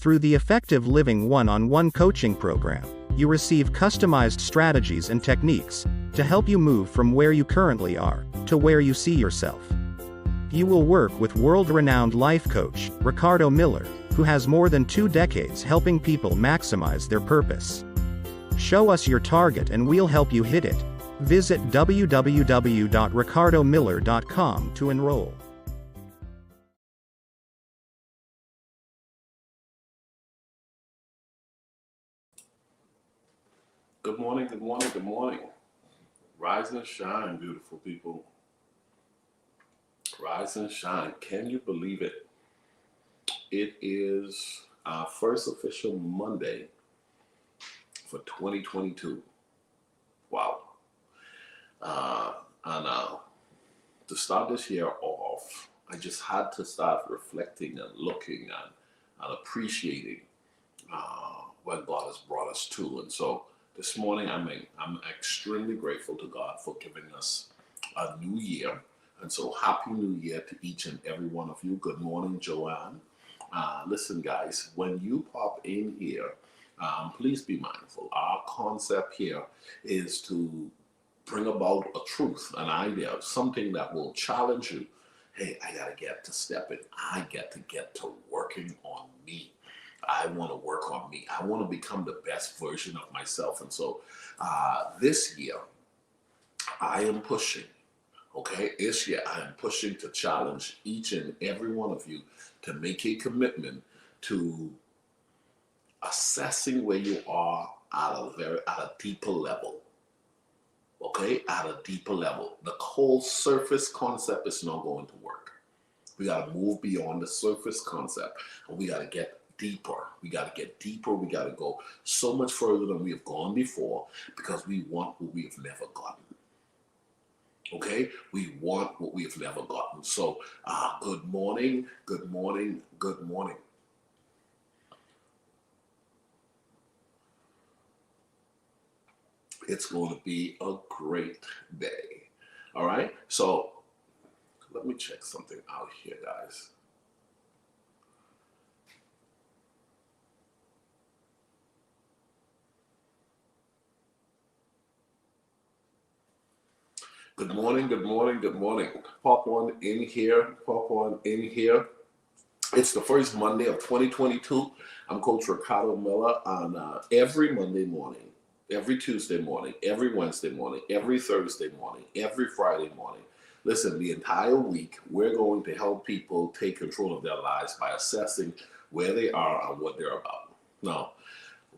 Through the Effective Living one-on-one coaching program, you receive customized strategies and techniques to help you move from where you currently are to where you see yourself. You will work with world-renowned life coach, Ricardo Miller, who has more than 2 decades helping people maximize their purpose. Show us your target and we'll help you hit it. Visit www.ricardomiller.com to enroll. Good morning, good morning, good morning. Rise and shine, beautiful people. Rise and shine. Can you believe it? It is our first official Monday for 2022. Wow. And to start this year off, I just had to start reflecting and looking and appreciating what God has brought us to. And so this morning, I'm extremely grateful to God for giving us a new year. And so happy new year to each and every one of you. Good morning, Joanne. Listen, guys, when you pop in here, please be mindful. Our concept here is to bring about a truth, an idea, something that will challenge you. Hey, I got to get to stepping. I get to working on me. I want to work on me. I want to become the best version of myself. And so this year, I am pushing. Okay, this year I am pushing to challenge each and every one of you to make a commitment to assessing where you are at a deeper level. Okay, at a deeper level. The whole surface concept is not going to work. We got to move beyond the surface concept, and we got to get deeper. We got to get deeper. We got to go so much further than we have gone before, because we want what we have never gotten. Okay, we want what we have never gotten. So, good morning, good morning, good morning. It's going to be a great day. All right, so let me check something out here, guys. Good morning, good morning, good morning. Pop on in here, pop on in here. It's the first Monday of 2022. I'm Coach Ricardo Miller on every Monday morning, every Tuesday morning, every Wednesday morning, every Thursday morning, every Friday morning. Listen, the entire week, we're going to help people take control of their lives by assessing where they are and what they're about. Now,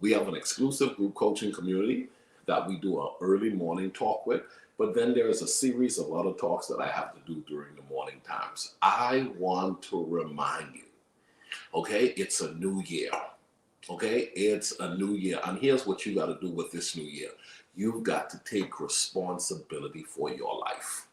we have an exclusive group coaching community that we do our early morning talk with. But then there is a series of other talks that I have to do during the morning times. I want to remind you, okay, it's a new year. Okay, it's a new year. And here's what you got to do with this new year. You've got to take responsibility for your life.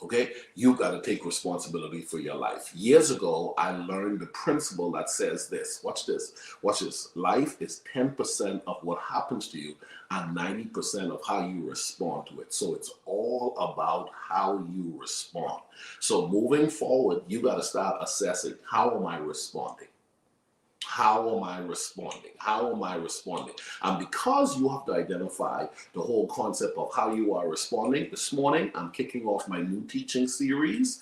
Okay, you got to take responsibility for your life. Years ago, I learned the principle that says this. Watch this. Watch this. Life is 10% of what happens to you and 90% of how you respond to it. So it's all about how you respond. So moving forward, you got to start assessing, how am I responding? How am I responding? How am I responding? And because you have to identify the whole concept of how you are responding, this morning I'm kicking off my new teaching series.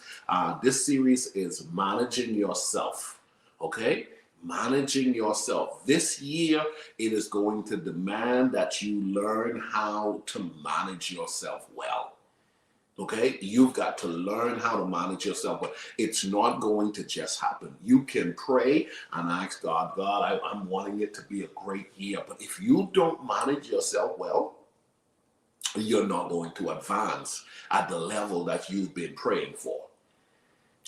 This series is Managing Yourself. Okay? Managing yourself. This year, it is going to demand that you learn how to manage yourself well. Okay, you've got to learn how to manage yourself, but it's not going to just happen. You can pray and ask God, I'm wanting it to be a great year. But if you don't manage yourself well, you're not going to advance at the level that you've been praying for.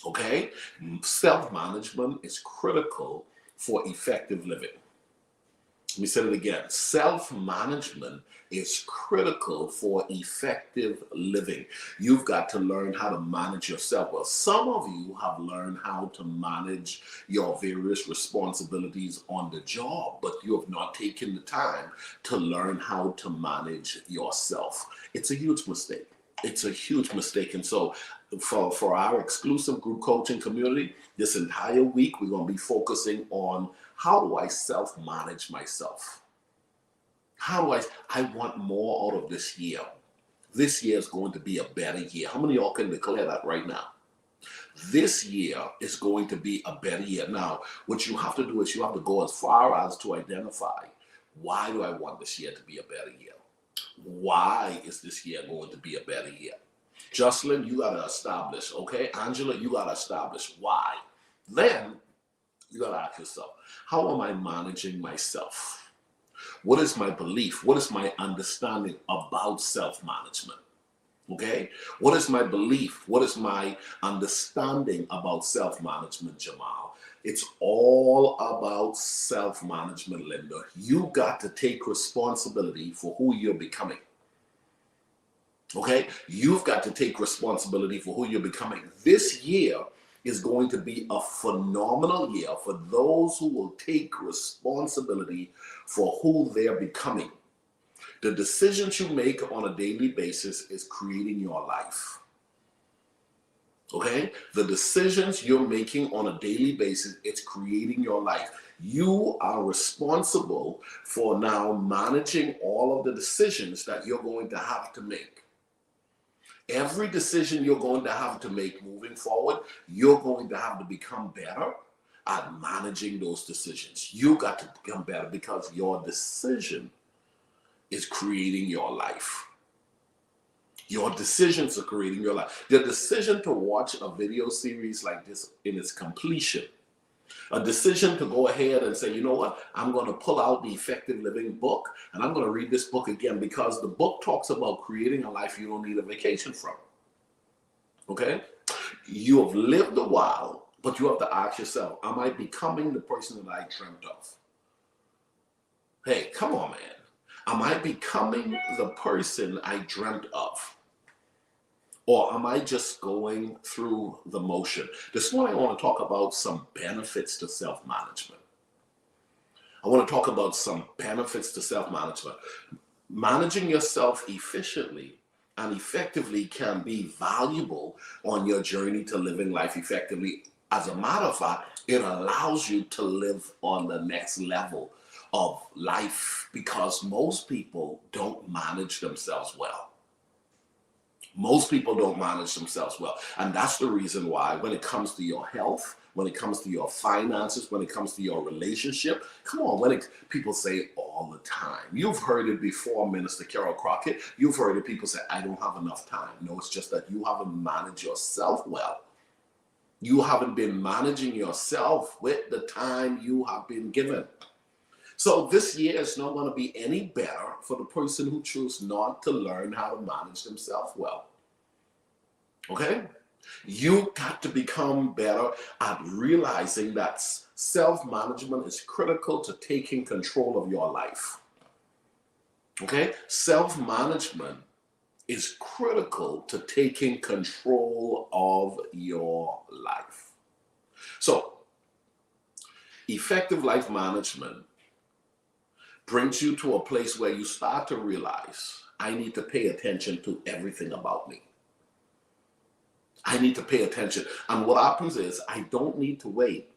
Okay, self-management is critical for effective living. Let me say it again. Self-management is critical for effective living. You've got to learn how to manage yourself. Well, some of you have learned how to manage your various responsibilities on the job, but you have not taken the time to learn how to manage yourself. It's a huge mistake. It's a huge mistake. And so for our exclusive group coaching community, this entire week, we're going to be focusing on how do I self-manage myself? How do I want more out of this year? This year is going to be a better year. How many of y'all can declare that right now? This year is going to be a better year. Now, what you have to do is you have to go as far as to identify, why do I want this year to be a better year? Why is this year going to be a better year? Jocelyn, you got to establish, okay? Angela, you got to establish why. Then you got to ask yourself, how am I managing myself? What is my belief? What is my understanding about self-management? Okay? What is my belief? What is my understanding about self-management, Jamal? It's all about self-management, Linda. You got to take responsibility for who you're becoming. Okay? You've got to take responsibility for who you're becoming. This year is going to be a phenomenal year for those who will take responsibility for who they're becoming. The decisions you make on a daily basis is creating your life. Okay? The decisions you're making on a daily basis, it's creating your life. You are responsible for now managing all of the decisions that you're going to have to make. Every decision you're going to have to make moving forward, you're going to have to become better at managing those decisions. You got to become better because your decision is creating your life. Your decisions are creating your life. The decision to watch a video series like this in its completion, a decision to go ahead and say, you know what, I'm going to pull out the Effective Living book and I'm going to read this book again because the book talks about creating a life you don't need a vacation from. Okay? You have lived a while, but you have to ask yourself, am I becoming the person that I dreamt of? Hey, come on, man. Am I becoming the person I dreamt of? Or am I just going through the motion? This morning, I want to talk about some benefits to self-management. I want to talk about some benefits to self-management. Managing yourself efficiently and effectively can be valuable on your journey to living life effectively. As a matter of fact, it allows you to live on the next level of life because most people don't manage themselves well. Most people don't manage themselves well. And that's the reason why when it comes to your health, when it comes to your finances, when it comes to your relationship, come on, people say all the time. You've heard it before, Minister Carol Crockett. You've heard it, people say, I don't have enough time. No, it's just that you haven't managed yourself well. You haven't been managing yourself with the time you have been given. So this year is not going to be any better for the person who chooses not to learn how to manage themselves well. Okay? You got to become better at realizing that self-management is critical to taking control of your life. Okay? Self-management is critical to taking control of your life. So, effective life management brings you to a place where you start to realize, I need to pay attention to everything about me. I need to pay attention. And what happens is, I don't need to wait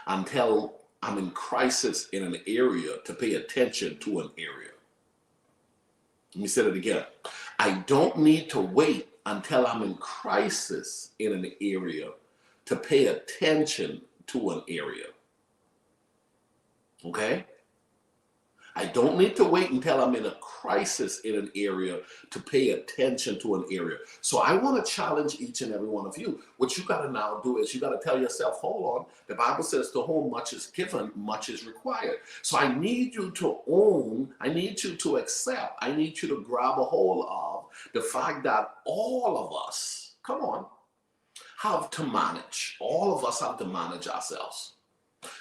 until I'm in crisis in an area to pay attention to an area. Let me say that again. I don't need to wait until I'm in crisis in an area to pay attention to an area. Okay? I don't need to wait until I'm in a crisis in an area to pay attention to an area. So I want to challenge each and every one of you. What you got to now do is you got to tell yourself, hold on, the Bible says to whom much is given, much is required. So I need you to own, I need you to accept, I need you to grab a hold of the fact that all of us, come on, have to manage. All of us have to manage ourselves.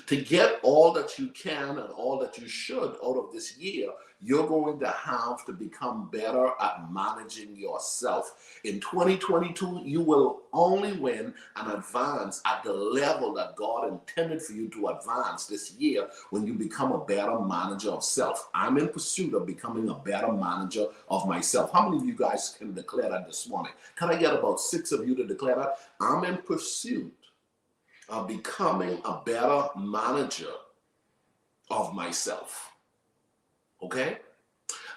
To get all that you can and all that you should out of this year, you're going to have to become better at managing yourself. In 2022, you will only win and advance at the level that God intended for you to advance this year when you become a better manager of self. I'm in pursuit of becoming a better manager of myself. How many of you guys can declare that this morning? Can I get about 6 of you to declare that? I'm in pursuit of becoming a better manager of myself. Okay?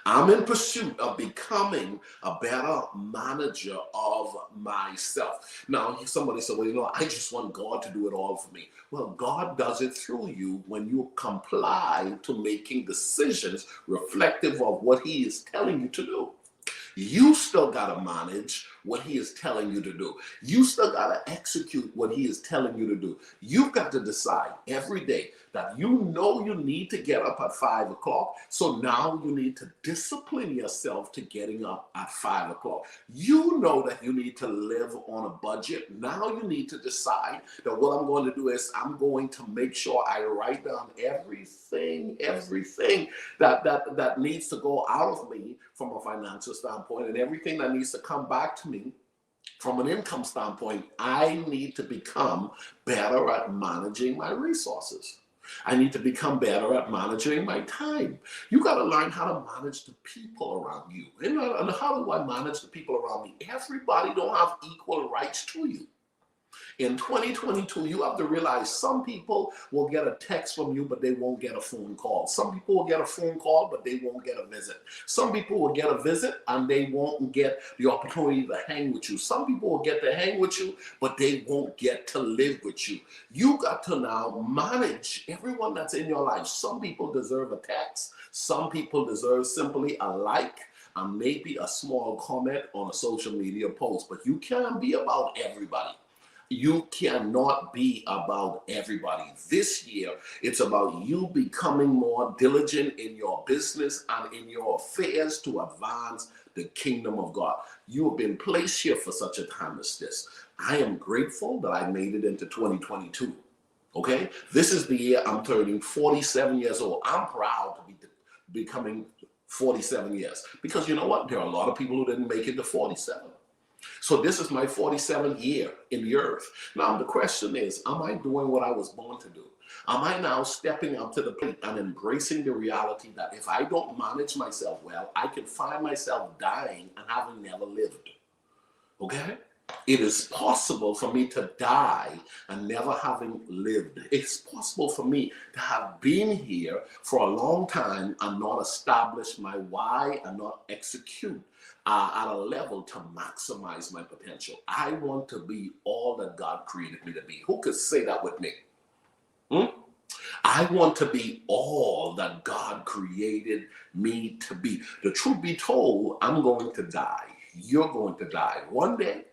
I'm in pursuit of becoming a better manager of myself. Now, somebody said, well, I just want God to do it all for me. Well, God does it through you when you comply to making decisions reflective of what He is telling you to do. You still got to manage what He is telling you to do. You still got to execute what He is telling you to do. You've got to decide every day that you know you need to get up at 5 o'clock. So now you need to discipline yourself to getting up at 5 o'clock. You know that you need to live on a budget. Now you need to decide that what I'm going to do is I'm going to make sure I write down everything that needs to go out of me from a financial standpoint, and everything that needs to come back to me from an income standpoint. I need to become better at managing my resources. I need to become better at managing my time. You got to learn how to manage the people around you. And how do I manage the people around me? Everybody don't have equal rights to you. In 2022, you have to realize some people will get a text from you, but they won't get a phone call. Some people will get a phone call, but they won't get a visit. Some people will get a visit and they won't get the opportunity to hang with you. Some people will get to hang with you, but they won't get to live with you. You got to now manage everyone that's in your life. Some people deserve a text. Some people deserve simply a like and maybe a small comment on a social media post, but you can't be about everybody. You cannot be about everybody. This year, it's about you becoming more diligent in your business and in your affairs to advance the kingdom of God. You have been placed here for such a time as this. I am grateful that I made it into 2022. Okay? This is the year I'm turning 47 years old. I'm proud to be becoming 47 years. Because you know what? There are a lot of people who didn't make it to 47. So this is my 47th year in the earth. Now the question is, am I doing what I was born to do? Am I now stepping up to the plate and embracing the reality that if I don't manage myself well, I can find myself dying and having never lived? Okay? It is possible for me to die and never having lived. It's possible for me to have been here for a long time and not establish my why and not execute at a level to maximize my potential. I want to be all that God created me to be. Who could say that with me? I want to be all that God created me to be. The truth be told, I'm going to die. You're going to die. One day,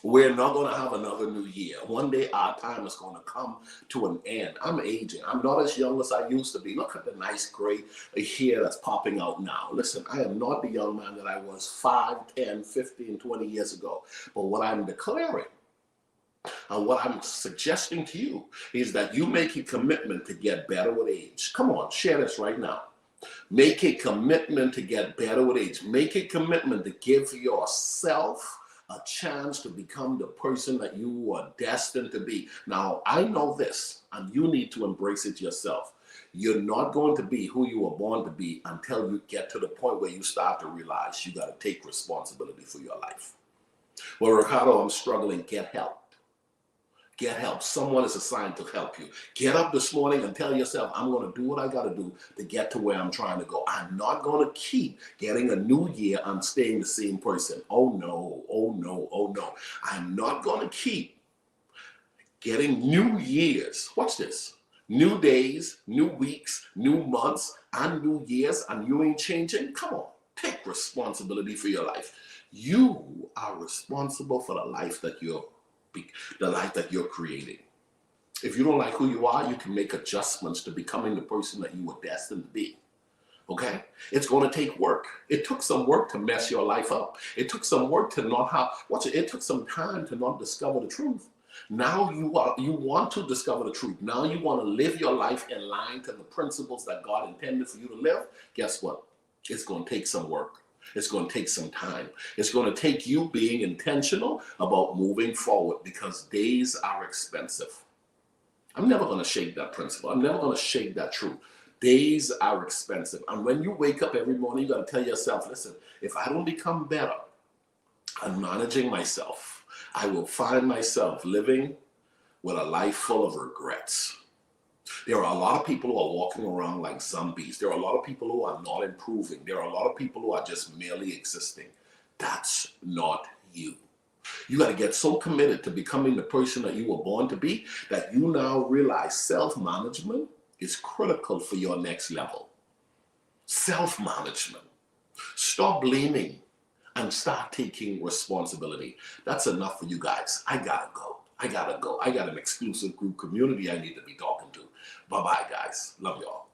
we're not going to have another new year. One day our time is going to come to an end. I'm aging. I'm not as young as I used to be. Look at the nice gray hair that's popping out now. Listen, I am not the young man that I was 5, 10, 15, 20 years ago. But what I'm declaring and what I'm suggesting to you is that you make a commitment to get better with age. Come on, share this right now. Make a commitment to get better with age. Make a commitment to give yourself a chance to become the person that you are destined to be. Now, I know this, and you need to embrace it yourself. You're not going to be who you were born to be until you get to the point where you start to realize you got to take responsibility for your life. Well, Ricardo, I'm struggling. Get help. Get help. Someone is assigned to help you. Get up this morning and tell yourself, I'm going to do what I got to do to get to where I'm trying to go. I'm not going to keep getting a new year and staying the same person. Oh no, oh no, oh no. I'm not going to keep getting new years. Watch this. New days, new weeks, new months, and new years, and you ain't changing. Come on, take responsibility for your life. You are responsible for the life that you're creating. If you don't like who you are, you can make adjustments to becoming the person that you were destined to be. Okay? It's going to take work. It took some work to mess your life up. It took some work to not have, it took some time to not discover the truth. Now you want to discover the truth. Now you want to live your life in line to the principles that God intended for you to live. Guess what? It's going to take some work. It's going to take some time. It's going to take you being intentional about moving forward, because days are expensive. I'm never going to shake that principle. I'm never going to shake that truth. Days are expensive. And when you wake up every morning, you got to tell yourself, listen, if I don't become better at managing myself, I will find myself living with a life full of regrets. There are a lot of people who are walking around like zombies. There are a lot of people who are not improving. There are a lot of people who are just merely existing. That's not you. You got to get so committed to becoming the person that you were born to be that you now realize self-management is critical for your next level. Self-management. Stop blaming and start taking responsibility. That's enough for you guys. I gotta go. I got an exclusive group community I need to be talking to. Bye-bye, guys. Love y'all.